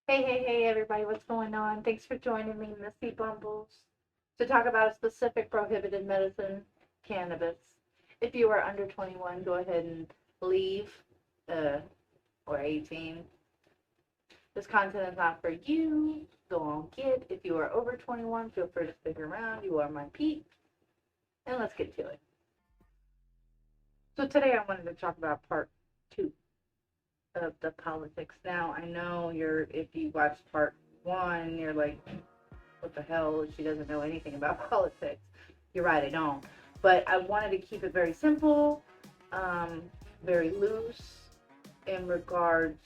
Hey, everybody, what's going on? Thanks for joining me, Missy Bumbles, to talk about a specific prohibited medicine, cannabis. If you are under 21, go ahead and leave, uh, or 18. This content is not for you. Go on, kid. If you are over 21, feel free to stick around. You are my peep. And let's get to it. So today I wanted to talk about part two of the politics. Now, I know if you watched part one, you're like, what the hell? She doesn't know anything about politics. You're right, I don't. But I wanted to keep it very simple, um, very loose in regards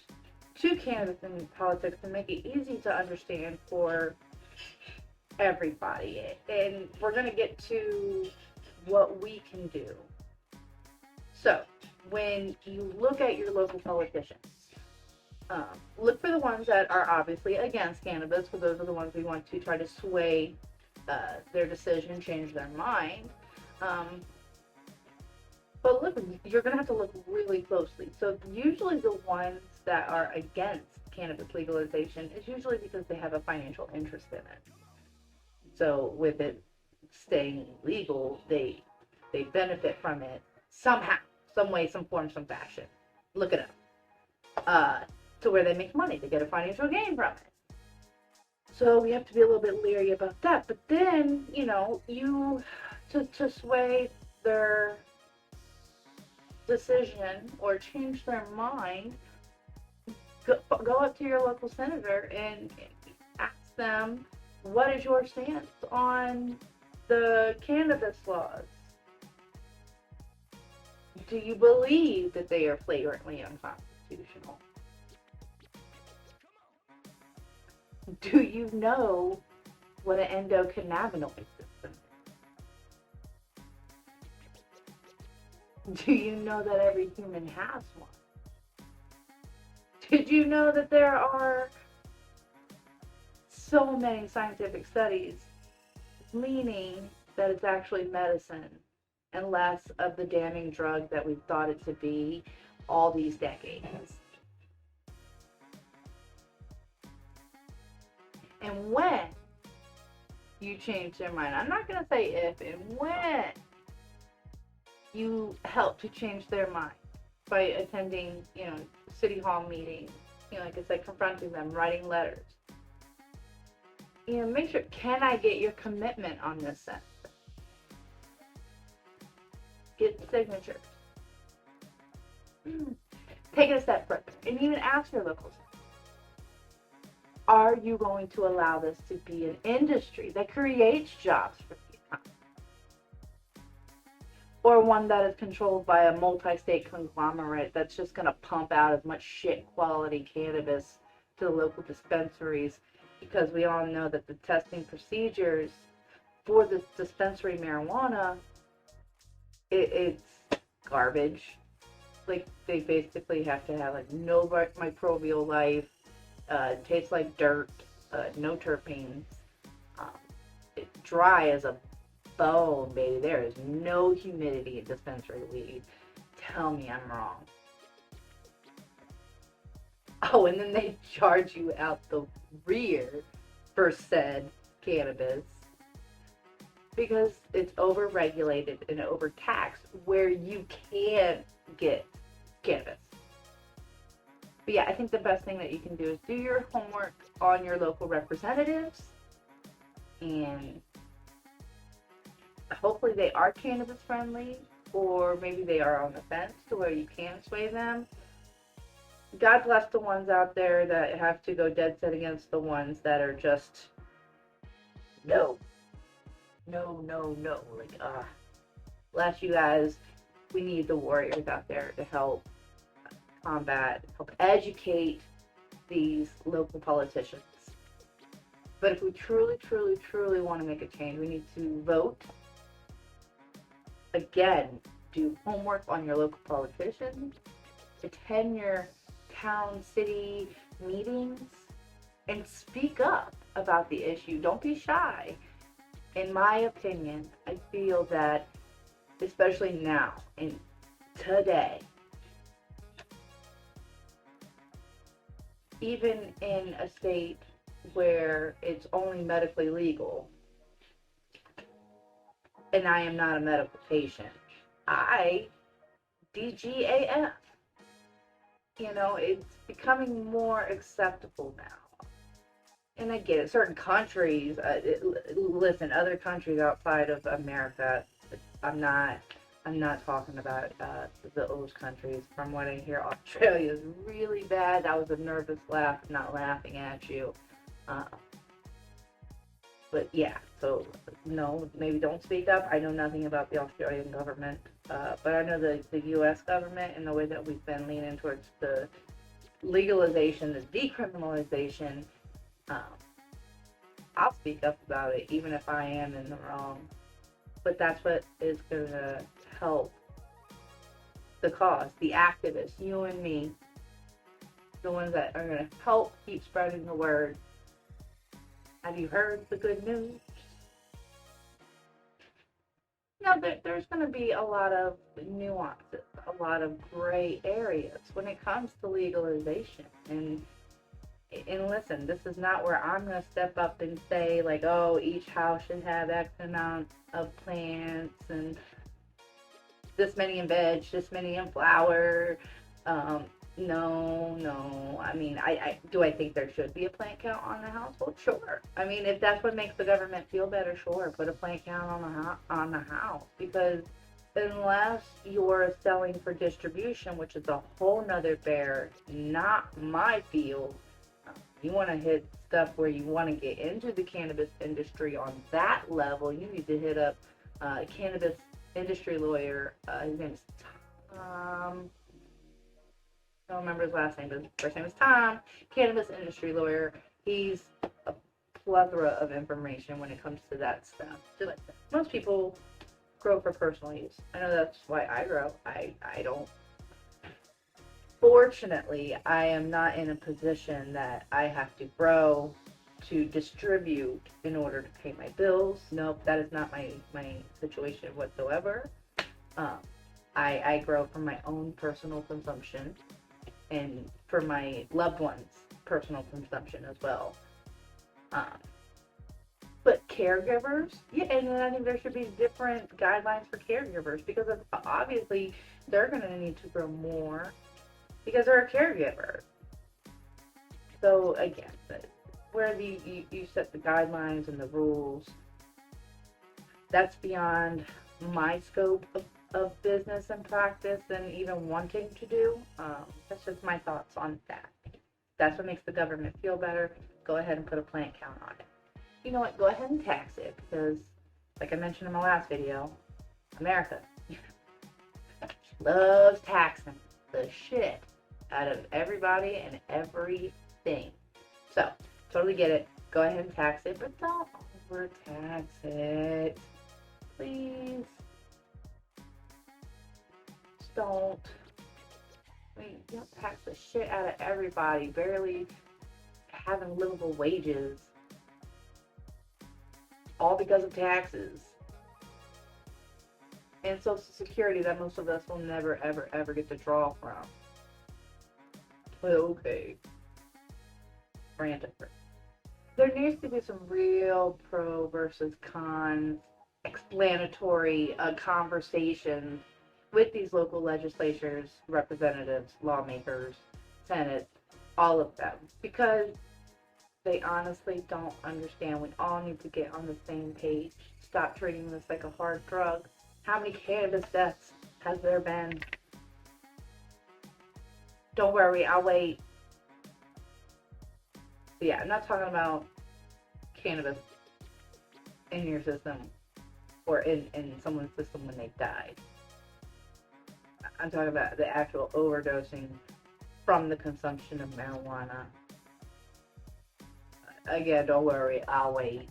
to cannabis and politics to make it easy to understand for everybody. And we're going to get to what we can do. So, when you look at your local politicians, look for the ones that are obviously against cannabis, because those are the ones we want to try to sway their decision, change their mind. But look, you're going to have to look really closely. So usually the ones that are against cannabis legalization is usually because they have a financial interest in it. So with it staying legal, they benefit from it somehow, some way, some form, some fashion. Look it up. To where they make money, they get a financial gain from it. So we have to be a little bit leery about that. But then, you to sway their decision or change their mind, go up to your local senator and ask them, what is your stance on the cannabis laws? Do you believe that they are flagrantly unconstitutional? Do you know what an endocannabinoid system is? Do you know that every human has one? Did you know that there are so many scientific studies leaning that it's actually medicine and less of the damning drug that we thought it to be all these decades? And when you change their mind, I'm not going to say if, and when you help to change their mind by attending, city hall meetings, like I said, confronting them, writing letters. Make sure, can I get your commitment on this sentence? Get signatures. Take it a step further and even ask your locals, are you going to allow this to be an industry that creates jobs for the economy? Or one that is controlled by a multi-state conglomerate that's just going to pump out as much shit quality cannabis to the local dispensaries, because we all know that the testing procedures for this dispensary marijuana, it's garbage. Like, they basically have to have no microbial life, tastes like dirt, no terpenes, it's dry as a bone, baby. There is no humidity in dispensary weed. Tell me I'm wrong. Oh, and then they charge you out the rear for said cannabis because it's overregulated and overtaxed where you can't get cannabis. But yeah, I think the best thing that you can do is do your homework on your local representatives, and hopefully they are cannabis friendly, or maybe they are on the fence to where you can sway them. God bless the ones out there that have to go dead set against the ones that are just no. Like, bless you guys. We need the warriors out there to help combat, help educate these local politicians. But if we truly want to make a change, we need to vote. Again, do homework on your local politicians, attend your town, city meetings, and speak up about the issue. Don't be shy. In my opinion, I feel that, especially now, and today, even in a state where it's only medically legal, and I am not a medical patient, I DGAF. You know, it's becoming more acceptable now. And I get it. Certain countries, listen, other countries outside of America, I'm not, I'm not talking about those countries. From what I hear, Australia is really bad. That was a nervous laugh, not laughing at you. Uh, but yeah, so no, maybe don't speak up. I know nothing about the Australian government, but I know the U.S. government and the way that we've been leaning towards the legalization, the decriminalization. Um, I'll speak up about it, even if I am in the wrong. But that's what is going to help the cause, the activists, you and me, the ones that are going to help keep spreading the word. Have you heard the good news? Now, there's going to be a lot of nuances, a lot of gray areas when it comes to legalization. And listen, this is not where I'm going to step up and say, like, oh, each house should have X amount of plants and this many in veg, this many in flower. No. I mean, do I think there should be a plant count on the household? Sure. I mean, if that's what makes the government feel better, sure, put a plant count on the house. Because unless you're selling for distribution, which is a whole nother bear, not my field, you want to hit stuff where you want to get into the cannabis industry on that level, you need to hit up a cannabis industry lawyer. His name is Tom. I don't remember his last name, but his first name is Tom. Cannabis industry lawyer. He's a plethora of information when it comes to that stuff. Just like most people grow for personal use. I know that's why I grow. I don't. Fortunately, I am not in a position that I have to grow to distribute in order to pay my bills. Nope, that is not my situation whatsoever. I grow from my own personal consumption and for my loved ones' personal consumption as well. But caregivers, yeah, and then I think there should be different guidelines for caregivers because obviously they're going to need to grow more because they're a caregiver. So again, where you set the guidelines and the rules, that's beyond my scope of business and practice and even wanting to do. That's just my thoughts on that. That's what makes the government feel better. Go ahead and put a plant count on it. You know what? Go ahead and tax it because, like I mentioned in my last video, America loves taxing the shit out of everybody and everything. So, totally get it. Go ahead and tax it, but don't overtax it. Please. Just don't. I mean, you don't tax the shit out of everybody, barely having livable wages. All because of taxes. And Social Security that most of us will never, ever, ever get to draw from. Okay. Frantic. There needs to be some real pro versus con explanatory conversations with these local legislatures, representatives, lawmakers, Senate, all of them. Because they honestly don't understand. We all need to get on the same page. Stop treating this like a hard drug. How many cannabis deaths has there been? Don't worry, I'll wait. But yeah, I'm not talking about cannabis in your system or in someone's system when they died. I'm talking about the actual overdosing from the consumption of marijuana. Again, don't worry, I'll wait.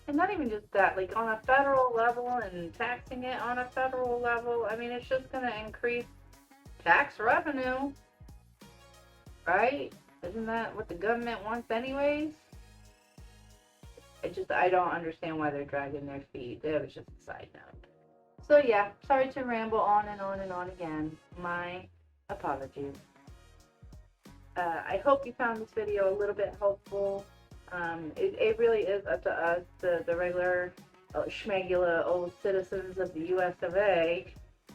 And not even just that, like on a federal level and taxing it on a federal level, I mean, it's just going to increase tax revenue, right? Isn't that what the government wants anyways? I don't understand why they're dragging their feet. That was just a side note. So yeah, sorry to ramble on and on and on again. My apologies. I hope you found this video a little bit helpful. It really is up to us, the regular schmegula old citizens of the US of A,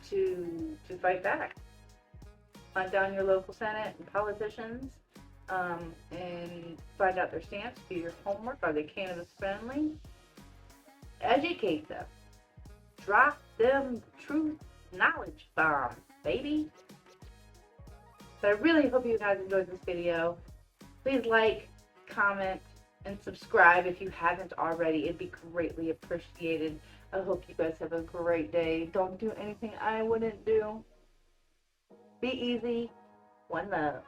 to fight back. Hunt down your local Senate and politicians, and find out their stance. Do your homework. Are they cannabis friendly? Educate them. Drop them truth knowledge bombs, baby. So I really hope you guys enjoyed this video. Please like, comment, and subscribe if you haven't already. It'd be greatly appreciated. I hope you guys have a great day. Don't do anything I wouldn't do. Be easy. One love.